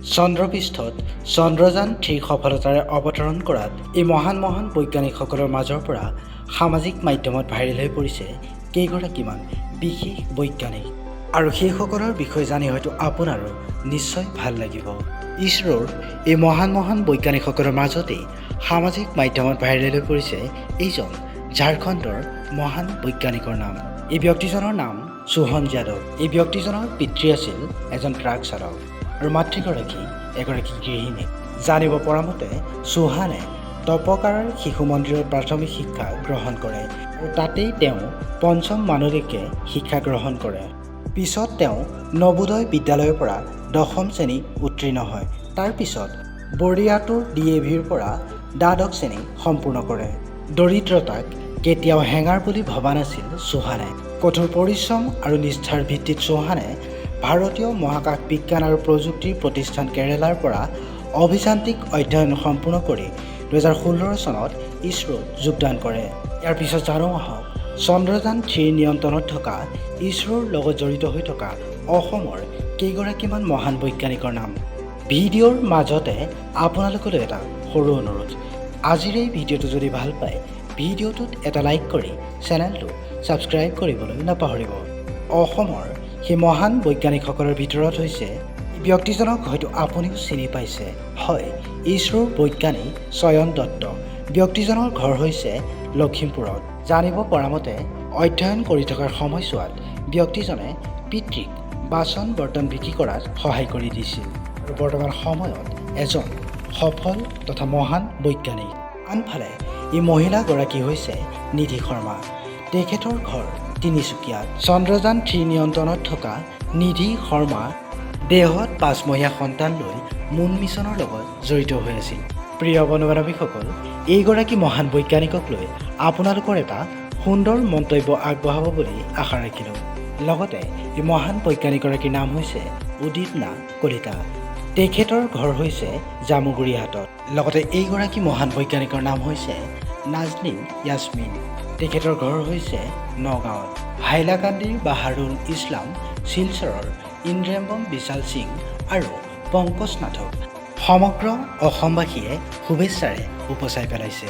চন্দ্ৰপৃষ্ঠত চন্দ্ৰযান 3 সফলতাৰে অৱতৰণ কৰাত এই মহান বৈজ্ঞানিকসকলৰ মাজৰ পৰা সামাজিক মাধ্যমত ভাইৰেল হৈ পৰিছে কেইগৰাকীমান বিশেষ বৈজ্ঞানিক। আৰু সেইসকলৰ বিষয়ে জানি হয়তো আপোনাৰো নিশ্চয় ভাল লাগিব। ইছৰোৰ এই মহান বৈজ্ঞানিকসকলৰ মাজতেই সামাজিক মাধ্যমত ভাইৰেল হৈ পৰিছে এইজন ঝাৰখণ্ডৰ মহান বৈজ্ঞানিকৰ নাম। এই ব্যক্তিজনৰ নাম সোহন যাদৱ। এই ব্যক্তিজনৰ পিতৃ আছিল এজন ট্ৰাক চালক আৰু মাতৃগৰাকী এগৰাকী গৃহিণী। জানিব পৰা মতে সোহানে তপকাৰৰ শিশু মন্দিৰত প্ৰাথমিক শিক্ষা গ্ৰহণ কৰে আৰু তাতেই তেওঁ পঞ্চম মানলৈকে শিক্ষা গ্ৰহণ কৰে। পিছত তেওঁ নবোদয় বিদ্যালয়ৰ পৰা 10ম শ্ৰেণী উত্তীৰ্ণ হয়। তাৰ পিছত বৰিয়াটোৰ DAVৰ পৰা দ্বাদশ শ্ৰেণী সম্পূৰ্ণ কৰে। দৰিদ্ৰতাক কেতিয়াও হেঙাৰ বুলি ভবা নাছিল সোহানে। কঠোৰ পৰিশ্ৰম আৰু নিষ্ঠাৰ ভিত্তিত সোহানে ভাৰতীয় মহাকাশ বিজ্ঞান আৰু প্ৰযুক্তিৰ প্ৰতিষ্ঠান কেৰালাৰ পৰা অভিযান্ত্ৰিক অধ্যয়ন সম্পূৰ্ণ কৰি 2016 চনত ইছৰোত যোগদান কৰে। ইয়াৰ পিছত জানো আহক চন্দ্ৰযান 3 নিয়ন্ত্ৰণত থকা ইছৰোৰ লগত জড়িত হৈ থকা অসমৰ কেইগৰাকীমান মহান বৈজ্ঞানিকৰ নাম। ভিডিঅ'ৰ মাজতে আপোনালোকলৈ এটা সৰু অনুৰোধ, আজিৰ এই ভিডিঅ'টো যদি ভাল পায় ভিডিঅ'টোত এটা লাইক কৰি চেনেলটো ছাবস্ক্ৰাইব কৰিবলৈ নাপাহৰিব। অসমৰ সেই মহান বৈজ্ঞানিকসকলৰ ভিতৰত হৈছে ব্যক্তিজনক হয়তো আপুনিও চিনি পাইছে, হয় ইছৰোৰ বৈজ্ঞানিক চয়ন দত্ত। ব্যক্তিজনৰ ঘৰ হৈছে লখিমপুৰত। জানিব পৰা মতে অধ্যয়ন কৰি থকাৰ সময়ছোৱাত ব্যক্তিজনে পিতৃক বাচন বৰ্তন বিক্ৰী কৰাত সহায় কৰি দিছিল আৰু বৰ্তমান সময়ত এজন সফল তথা মহান বৈজ্ঞানিক। আনফালে এই মহিলাগৰাকী হৈছে নিধি শৰ্মা। তেখেতৰ ঘৰ তিনিচুকীয়াত। চন্দ্ৰযান 3 নিয়ন্ত্ৰণত থকা নিধি শৰ্মা দেহত 5মহীয়া সন্তান লৈ মুন মিছনৰ লগত জড়িত হৈ আছিল। প্ৰিয় বন্ধু-বান্ধৱীসকল, এইগৰাকী মহান বৈজ্ঞানিকক লৈ আপোনালোকৰ এটা সুন্দৰ মন্তব্য আগবঢ়াব বুলি আশা ৰাখিলোঁ। লগতে এই মহান বৈজ্ঞানিকগৰাকীৰ নাম হৈছে উদিপ্না কলিতা। তেখেতৰ ঘৰ হৈছে জামুগুৰিহাটত। লগতে এইগৰাকী মহান বৈজ্ঞানিকৰ নাম হৈছে নাজনীন য়াছমিন। তেখেতৰ ঘৰ হৈছে নগাঁৱত। হাইলাকান্দিৰ বাহাৰুল ইছলাম, শিলচৰৰ ইন্দ্ৰেম্বম বিশাল সিং আৰু পংকজ নাথক সমগ্ৰ অসমবাসীয়ে শুভেচ্ছাৰে উপচাই পেলাইছে।